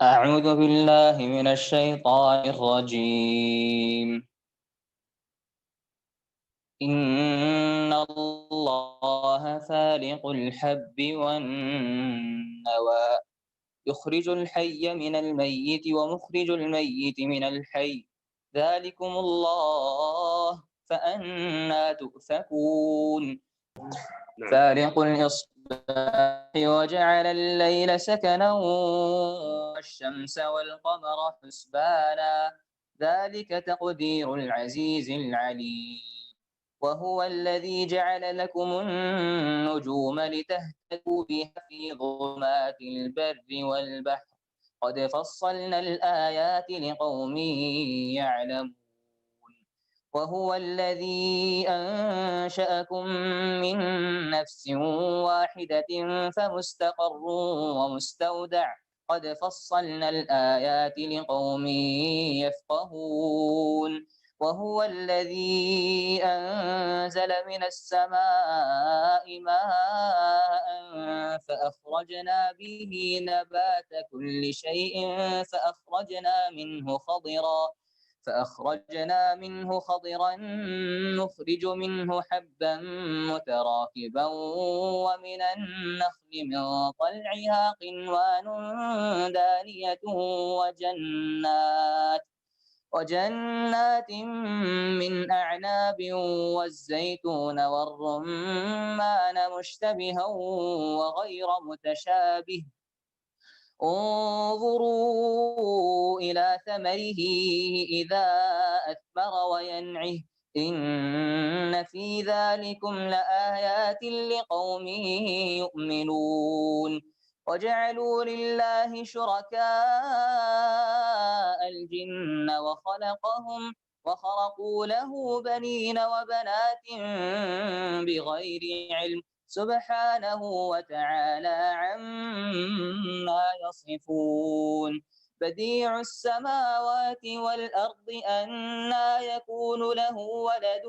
أعوذ بالله من الشيطان الرجيم. إن الله فالق الحب والنوى يخرج الحي من الميت ومخرج الميت من الحي، ذلكم الله فأنى تؤفكون. فالق الإصباح وجعل الليل سكنا والشمس والقمر حسبانا، ذلك تقدير العزيز العليم. وهو الذي جعل لكم النجوم لتهتدوا بها في ظلمات البر والبحر، قد فصلنا الآيات لقوم يعلمون. وهو الذي أنشأكم من نفس واحدة فمستقر ومستودع، قد فصلنا الآيات لقوم يفقهون. وهو الذي أنزل من السماء ماء فأخرجنا به نبات كل شيء فأخرجنا منه خضرا نخرج منه حبا متراكبا ومن النخل من طلعها قنوان دانية وجنات من أعناب والزيتون والرمان مشتبها وغير متشابه، انظروا إلى ثمره إذا أثمر وينعه، إن في ذلكم لآيات لقوم يؤمنون. وجعلوا لله شركاء الجن وخرقوا له بنين وبنات بغير علم، سبحانه وتعالى عما يصفون. بديع السماوات والأرض أنى يكون له ولد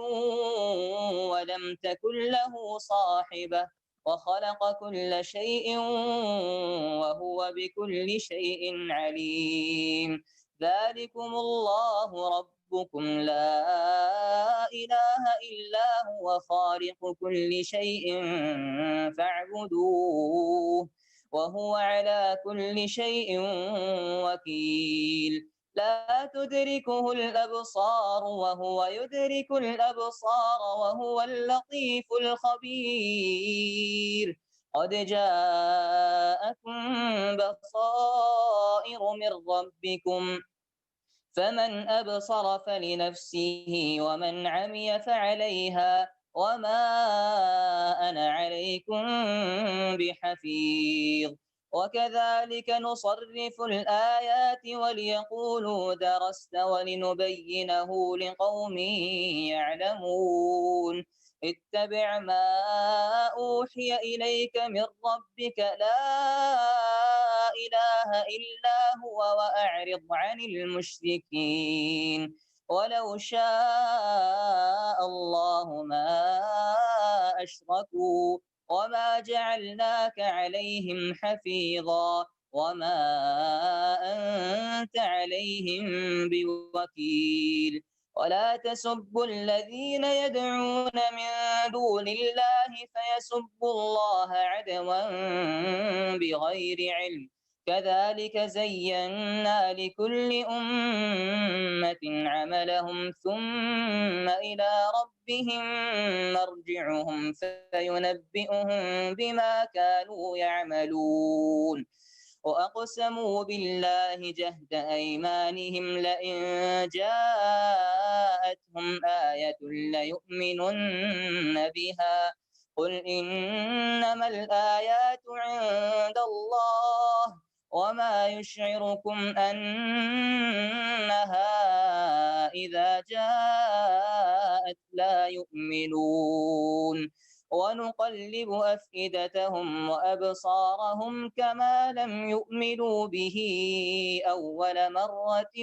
ولم تكن له صاحبة، وخلق كل شيء وهو بكل شيء عليم. ذلكم الله ربكم لا إله إلا هو خالق كل شيء فاعبدوه وهو على كل شيء وكيل. لا تدركه الأبصار وهو يدرك الأبصار وهو اللطيف الخبير. قد جاءكم بصائر من ربكم، فمن أبصر فلنفسه ومن عمي فعليها وما أنا عليكم بحفيظ. وكذلك نصرف الآيات وليقولوا درست ولنبينه لقوم يعلمون. اتبع ما أوحي إليك من ربك لا إله إلا هو وأعرض عن المشركين. ولو شاء الله ما أشركوا وما جعلناك عليهم حفيظا وما أنت عليهم بوكيل. ولا تسبوا الذين يدعون من دون الله فيسبوا الله عدوا بغير علم، كذلك زينا لكل أمة عملهم ثم إلى ربهم مرجعهم فينبئهم بما كانوا يعملون. وأقسموا بالله جهد أيمانهم لئن جاءتهم آية ليؤمنن بها، قل إنما الآيات عند الله وما يشعركم أنها إذا جاءت لا يؤمنون. ونقلب أفئدتهم وأبصارهم كما لم يؤمنوا به أول مرة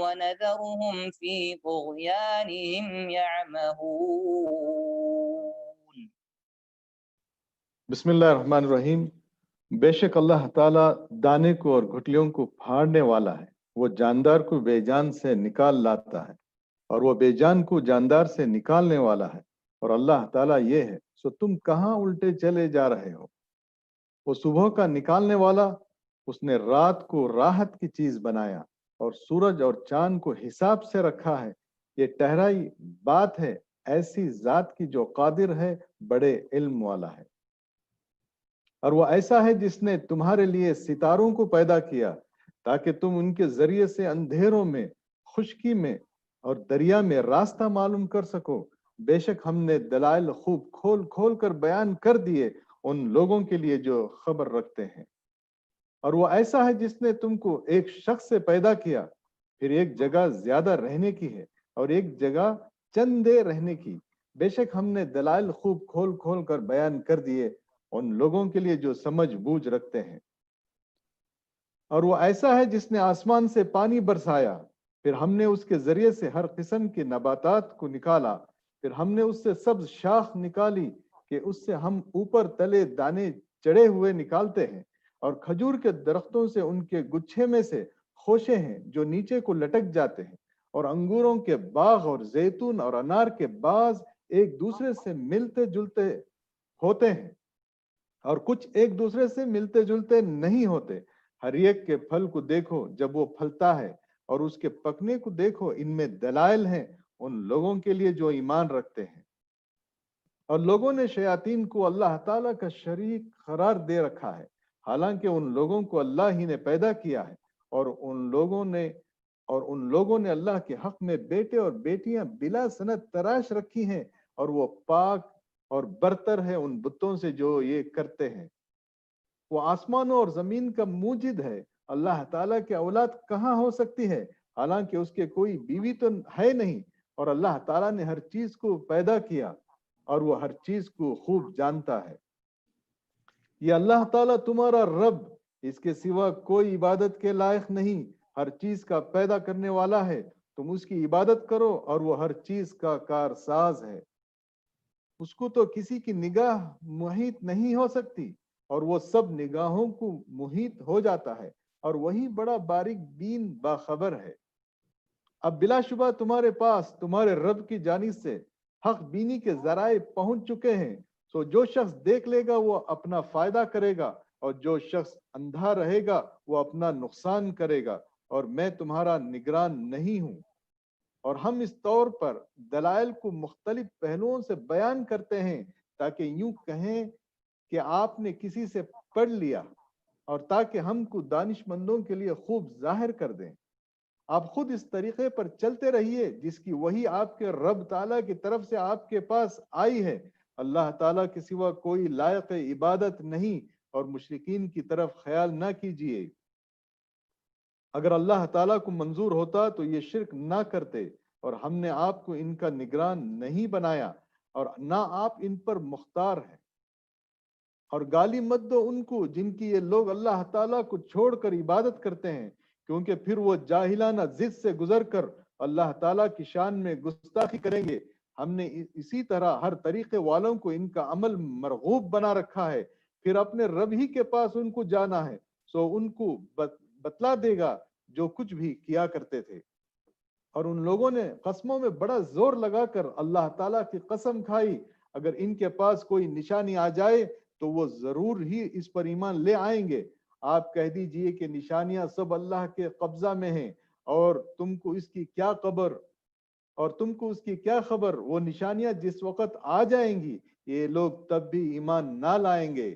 ونذرهم في طغيانهم يعمهون. Bismillah ar-Rahman ar-Rahim. بے شک اللہ تعالیٰ دانے کو اور گٹھلیوں کو پھاڑنے والا ہے، وہ جاندار کو بے جان سے نکال لاتا ہے اور وہ بے جان کو جاندار سے نکالنے والا ہے، اور اللہ تعالیٰ یہ ہے، سو تم کہاں الٹے چلے جا رہے ہو؟ وہ صبح کا نکالنے والا، اس نے رات کو راحت کی چیز بنایا اور سورج اور چاند کو حساب سے رکھا ہے، یہ ٹہرائی بات ہے ایسی ذات کی جو قادر ہے، بڑے علم والا ہے۔ اور وہ ایسا ہے جس نے تمہارے لیے ستاروں کو پیدا کیا تاکہ تم ان کے ذریعے سے اندھیروں میں، خشکی میں اور دریا میں راستہ معلوم کر سکو۔ بے شک ہم نے دلائل خوب کھول کھول کر بیان کر دیے ان لوگوں کے لیے جو خبر رکھتے ہیں۔ اور وہ ایسا ہے جس نے تم کو ایک شخص سے پیدا کیا، پھر ایک جگہ زیادہ رہنے کی ہے اور ایک جگہ چند دیر رہنے کی۔ بے شک ہم نے دلائل خوب کھول کھول کر بیان کر دیے ان لوگوں کے لیے جو سمجھ بوجھ رکھتے ہیں۔ اور وہ ایسا ہے جس نے آسمان سے پانی برسایا، پھر ہم نے اس کے ذریعے سے ہر قسم کے نباتات کو نکالا، پھر ہم نے اس سے سبز شاخ نکالی کہ اس سے ہم اوپر تلے دانے چڑھے ہوئے نکالتے ہیں، اور کھجور کے درختوں سے ان کے گچھے میں سے خوشے ہیں جو نیچے کو لٹک جاتے ہیں، اور انگوروں کے باغ اور زیتون اور انار کے باغ ایک دوسرے سے ملتے جلتے ہوتے ہیں اور کچھ ایک دوسرے سے ملتے جلتے نہیں ہوتے۔ ہر ایک کے پھل کو دیکھو جب وہ پھلتا ہے اور اس کے پکنے کو دیکھو، ان میں دلائل ہیں ان لوگوں کے لیے جو ایمان رکھتے ہیں۔ اور لوگوں نے شیاطین کو اللہ تعالیٰ کا شریک قرار دے رکھا ہے، حالانکہ ان لوگوں کو اللہ ہی نے پیدا کیا ہے، اور ان لوگوں نے اللہ کے حق میں بیٹے اور بیٹیاں بلا سند تراش رکھی ہیں، اور وہ پاک اور برتر ہے ان بتوں سے جو یہ کرتے ہیں۔ وہ آسمانوں اور زمین کا موجد ہے، اللہ تعالیٰ کی اولاد کہاں ہو سکتی ہے، حالانکہ اس کے کوئی بیوی تو ہے نہیں، اور اللہ تعالیٰ نے ہر چیز کو پیدا کیا اور وہ ہر چیز کو خوب جانتا ہے۔ یہ اللہ تعالیٰ تمہارا رب، اس کے سوا کوئی عبادت کے لائق نہیں، ہر چیز کا پیدا کرنے والا ہے، تم اس کی عبادت کرو اور وہ ہر چیز کا کارساز ہے۔ اس کو تو کسی کی نگاہ محیط نہیں ہو سکتی، اور وہ سب نگاہوں کو محیط ہو جاتا ہے، اور وہی بڑا باریک بین باخبر ہے۔ اب بلا شبہ تمہارے پاس تمہارے رب کی جانب سے حق بینی کے ذرائع پہنچ چکے ہیں، سو جو شخص دیکھ لے گا وہ اپنا فائدہ کرے گا، اور جو شخص اندھا رہے گا وہ اپنا نقصان کرے گا، اور میں تمہارا نگران نہیں ہوں۔ اور ہم اس طور پر دلائل کو مختلف پہلوؤں سے بیان کرتے ہیں تاکہ یوں کہیں کہ آپ نے کسی سے پڑھ لیا، اور تاکہ ہم کو دانش مندوں کے لیے خوب ظاہر کر دیں۔ آپ خود اس طریقے پر چلتے رہیے جس کی وہی آپ کے رب تعالیٰ کی طرف سے آپ کے پاس آئی ہے، اللہ تعالیٰ کے سوا کوئی لائق عبادت نہیں، اور مشرکین کی طرف خیال نہ کیجیے۔ اگر اللہ تعالیٰ کو منظور ہوتا تو یہ شرک نہ کرتے، اور ہم نے آپ کو ان کا نگران نہیں بنایا، اور نہ آپ ان پر مختار ہیں۔ اور گالی مت دو ان کو جن کی یہ لوگ اللہ تعالیٰ کو چھوڑ کر عبادت کرتے ہیں، کیونکہ پھر وہ جاہلانہ ضد سے گزر کر اللہ تعالیٰ کی شان میں گستاخی کریں گے۔ ہم نے اسی طرح ہر طریقے والوں کو ان کا عمل مرغوب بنا رکھا ہے، پھر اپنے رب ہی کے پاس ان کو جانا ہے، سو ان کو بتلا دے گا جو کچھ بھی کیا کرتے تھے۔ اور ان لوگوں نے قسموں میں بڑا زور لگا کر اللہ تعالیٰ کی قسم کھائی، اگر ان کے پاس کوئی نشانی آ جائے تو وہ ضرور ہی اس پر ایمان لے آئیں گے۔ آپ کہہ دیجئے کہ نشانیاں سب اللہ کے قبضہ میں ہیں، اور تم کو اس کی کیا خبر، وہ نشانیاں جس وقت آ جائیں گی یہ لوگ تب بھی ایمان نہ لائیں گے،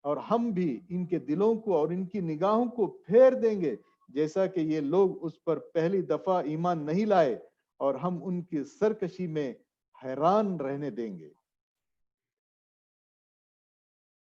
اور ہم بھی ان کے دلوں کو اور ان کی نگاہوں کو پھیر دیں گے جیسا کہ یہ لوگ اس پر پہلی دفعہ ایمان نہیں لائے، اور ہم ان کی سرکشی میں حیران رہنے دیں گے۔